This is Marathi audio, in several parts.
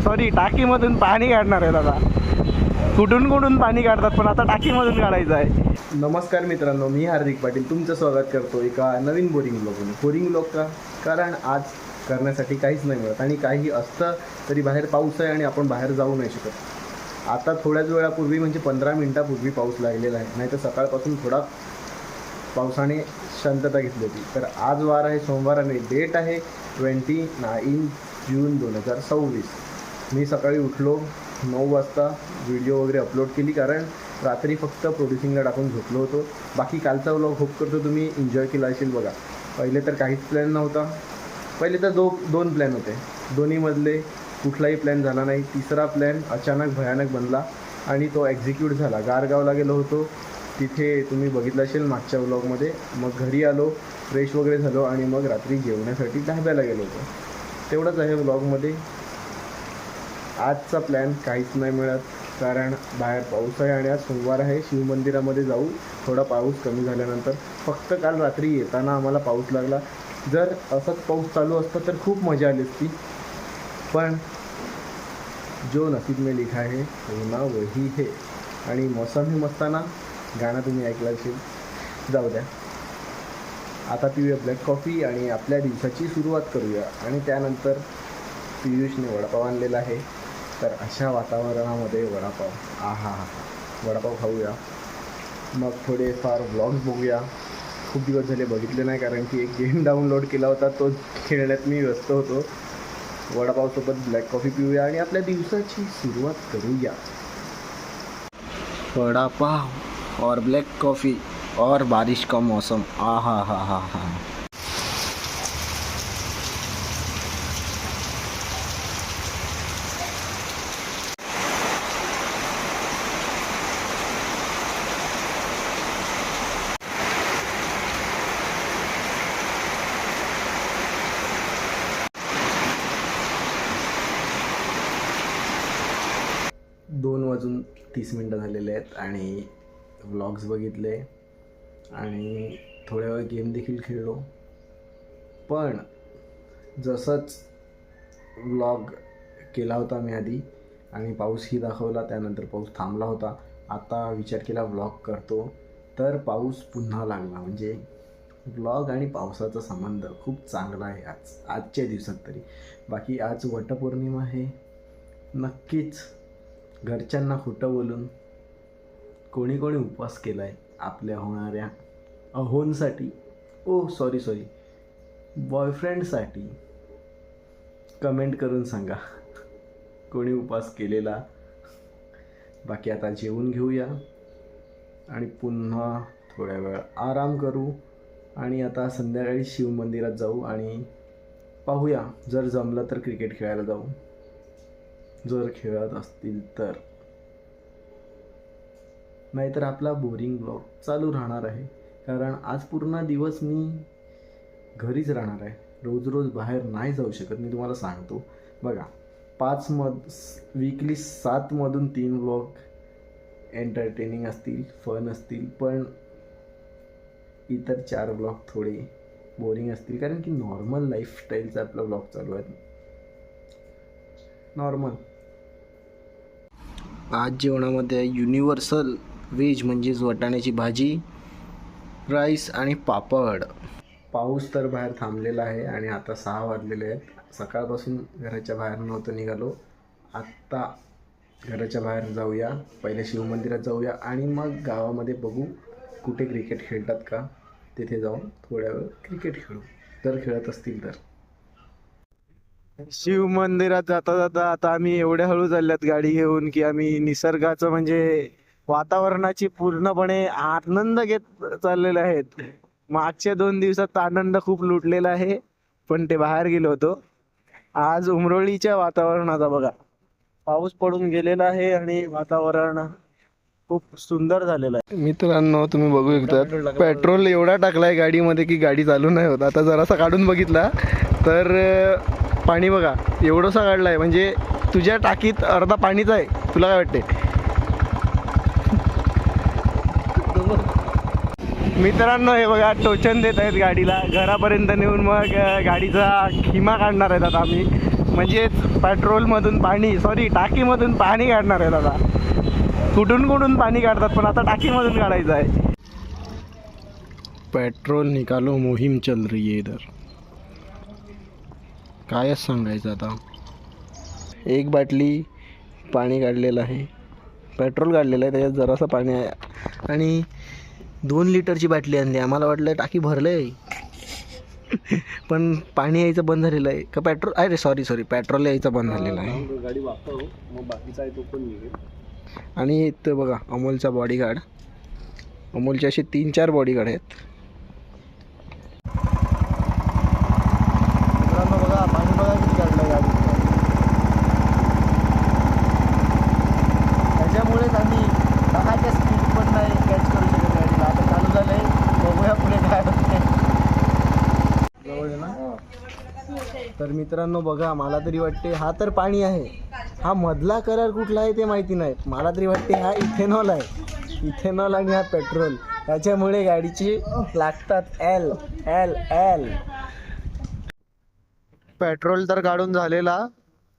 सॉरी टाकीमधून पाणी काढणार आहेत आता. कुठून कुठून पाणी काढतात पण आता टाकीमधून काढायचं आहे. नमस्कार मित्रांनो, मी हार्दिक पाटील तुमचं स्वागत करतो एका नवीन बोरिंग ब्लॉगमध्ये. बोरिंग ब्लॉग का? कारण आज करण्यासाठी काहीच नाही मिळत आणि काही असतं तरी बाहेर पाऊस आहे आणि आपण बाहेर जाऊ नाही शकत. आता थोड्याच वेळापूर्वी म्हणजे 15 मिनटापूर्वी पाऊस लागलेला आहे, नाही तर सकाळपासून थोडा पावसाने शांतता घेतली होती. तर आज वार आहे सोमवार आणि डेट आहे 29 जून 2026. मी सकाळी उठलो 9 वाजता, व्हिडिओ वगैरे अपलोड केली कारण रात्री फक्त प्रोड्युसिंगला टाकून झोपलो होतो. बाकी कालचा व्लॉग होप करतो तुम्ही एन्जॉय केला असेल. बघा, पहिले तर काहीच प्लॅन नव्हता. पहिले तर दोन प्लॅन होते, दोन्हीमधले कुठलाही प्लॅन झाला नाही. तिसरा प्लॅन अचानक भयानक बनला आणि तो एक्झिक्यूट झाला. गारगावला गेलो होतो, तिथे तुम्ही बघितलं असेल मागच्या व्लॉगमध्ये. मग घरी आलो, फ्रेश वगैरे झालो आणि मग रात्री जेवण्यासाठी ढाब्याला गेलो होतो. तेवढंच आहे व्लॉगमध्ये. आजचा प्लॅन काहीच नाही मिळत कारण बाहेर पाऊस आहे आणि आज सोमवार आहे. शिवमंदिरामध्ये जाऊ थोडा पाऊस कमी झाल्यानंतर. फक्त काल रात्री येताना आम्हाला पाऊस लागला. जर असंच पाऊस चालू असता तर खूप मजा आली असती, पण जो नसीब में लिखा है होना वही है. आणि मौसम ही मस्ताना गाणं तुम्ही ऐकलं असेल. जाऊ द्या, आता पिऊया ब्लॅक कॉफी आणि आपल्या दिवसाची सुरुवात करूया. आणि त्यानंतर पियुषने वडापाव आणलेला आहे, तर अशा वातावरणामध्ये वडापाव, आहा हा, वडापाव खाऊया. मग थोडेफार व्लॉग्स बघूया. खूप दिवस झाले बघितले नाही कारण की एक गेम डाउनलोड केला होता, तो खेळण्यात मी व्यस्त होतो. वडापावसोबत ब्लॅक कॉफी पिऊया आणि आपल्या दिवसाची सुरुवात करूया. वडापाव और ब्लैक कॉफ़ी और बारिश का मौसम, आहा हा हा हा. दोन वाजून 30 मिनटं झालेले आहेत आणि व्लॉग्स बघितले आणि थोड्या वेळ गेम देखील खेळलो. पण जसंच व्लॉग केला होता मी आधी आणि पाऊसही दाखवला, त्यानंतर पाऊस थांबला होता. आता विचार केला व्लॉग करतो, तर पाऊस पुन्हा लागला. म्हणजे व्लॉग आणि पावसाचा संबंध खूप चांगला आहे आजच्या दिवसात तरी. बाकी आज वटपौर्णिमा आहे. नक्कीच घरच्यांना खोटं बोलून कोणी कोणी उपवास केला आहे आपल्या होणाऱ्या अहोंसाठी, सॉरी बॉयफ्रेंडसाठी कमेंट करून सांगा कोणी उपवास केलेला. बाकी आता जेवून घेऊया आणि पुन्हा थोड्या वेळ आराम करू आणि आता संध्याकाळी शिवमंदिरात जाऊ आणि पाहूया, जर जमलं तर क्रिकेट खेळायला जाऊ, जर खेळत असतील तर. नाहीतर आपला बोरिंग ब्लॉग चालू राहणार आहे कारण आज पूर्ण दिवस मी घरीच राहणार आहे. रोज रोज बाहेर नाही जाऊ शकत, मी तुम्हाला सांगतो. बघा, 7 मधून 3 ब्लॉग एंटरटेनिंग असतील, फन असतील, पण इतर 4 ब्लॉग थोडे बोरिंग असतील कारण की नॉर्मल लाईफस्टाईलचा आपला ब्लॉग चालू आहे. नॉर्मल. आज जेवणामध्ये युनिव्हर्सल व्हेज म्हणजेच वाटाण्याची भाजी, राईस आणि पापड. पाऊस तर बाहेर थांबलेला आहे आणि आता 6 वाजलेले आहेत. सकाळपासून घराच्या बाहेर नव्हतं निघालो. आत्ता घराच्या बाहेर जाऊया, पहिले शिवमंदिरात जाऊया आणि मग गावामध्ये बघू कुठे क्रिकेट खेळतात का, तिथे जाऊन थोड्या वेळ क्रिकेट खेळू, जर खेळत असतील तर. शिवमंदिरात जाता जाता आता आम्ही एवढ्या हळू चालल्यात गाडी घेऊन की आम्ही निसर्गाचं म्हणजे वातावरणाची पूर्णपणे आनंद घेत चाललेले आहेत. मागच्या 2 दिवसात आनंद खूप लुटलेला आहे, पण ते बाहेर गेलो होतो. आज उमरोळीच्या वातावरणाचा बघा, पाऊस पडून गेलेला आहे आणि वातावरण खूप सुंदर झालेलं आहे. मित्रांनो, तुम्ही बघू शकता पेट्रोल एवढा टाकलाय गाडीमध्ये की गाडी चालू नाही होत. आता जरासा काढून बघितला तर पाणी बघा एवढंसं काढलं आहे, म्हणजे तुझ्या टाकीत अर्धा पाणीच आहे. तुला काय वाटते? मित्रांनो, हे बघा टोचन देत आहेत गाडीला, घरापर्यंत नेऊन मग गाडीचा खिमा काढणार आहेत आता आम्ही. म्हणजेच पेट्रोलमधून पाणी टाकीमधून पाणी काढणार आहे दादा. कुठून पाणी काढतात पण आता टाकीमधून काढायचं आहे. पेट्रोल निकालो मोहीम चल रही है इधर. कायच सांगायचं आता. एक बाटली पाणी काढलेलं आहे, पेट्रोल काढलेलं आहे, त्याच्यात जरासं पाणी आहे आणि 2 लिटरची बाटली आणली. आम्हाला वाटलं टाकी भरलं आहे पण पाणी यायचं बंद झालेलं आहे का पेट्रोल. अरे सॉरी पेट्रोल यायचं बंद झालेलं आहे. गाडी वापरू मग बाकीचा आहे तो पण निघेल. आणि इथं बघा अमोलचा बॉडीगार्ड. अमोलचे असे 3-4 बॉडीगार्ड आहेत. बघा पाणी बघा किती काढलं गाडी. त्याच्यामुळेच आम्ही 10च्या स्पीड पण नाही कॅच करू शकत गाडीला. आता चालू झालं आहे, बघूया पुढे काय होते. जवळ ना. तर मित्रांनो बघा, मला तरी वाटते हा तर पाणी आहे, हा मधला कलर कुठला आहे ते माहिती नाही. मला तरी वाटते हा इथेनॉल आहे. इथेनॉल आणि हा पेट्रोल, त्याच्यामुळे गाडीची लागतात एल एल एल. पेट्रोल तर काढून झालेला.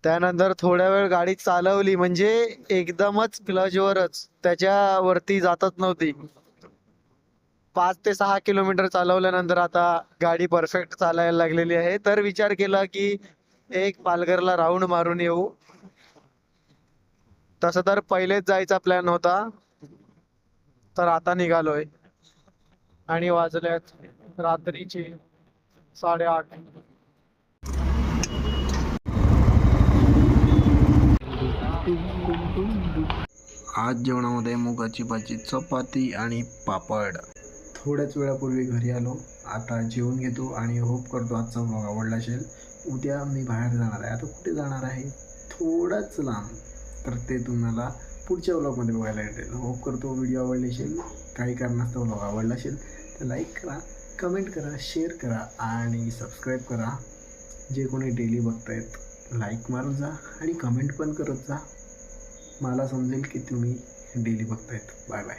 त्यानंतर थोड्या वेळ गाडी चालवली म्हणजे एकदमच क्लचवरच, त्याच्यावरती जातच नव्हती. 5 ते 6 किलोमीटर चालवल्यानंतर आता गाडी परफेक्ट चालायला लागलेली आहे. तर विचार केला की एक पालघरला राऊंड मारून येऊ. तसं तर पहिलेच जायचा प्लॅन होता, तर आता निघालोय आणि वाजल्यात रात्रीचे 8:30. आज जेवणामध्ये मुगाची भाजी, चपाती आणि पापड. थोड्याच वेळापूर्वी घरी आलो. आता जेवून घेतो आणि होप करतो आजचा व्लॉग आवडला असेल. उद्या मी बाहेर जाणार आहे. आता कुठे जाणार आहे, थोडाच लांब, तर ते तुम्हाला पुढच्या व्लॉगमध्ये बघायला भेटेल. होप करतो व्हिडिओ आवडले असेल. काही कारणास्तव व्लॉग आवडला असेल तर लाईक करा, कमेंट करा, शेअर करा आणि सबस्क्राईब करा. जे कोणी डेली बघतायत लाईक मारून जा आणि कमेंट पण करत जा. मला समजेल की तुम्ही डेली बघतायत. Bye bye.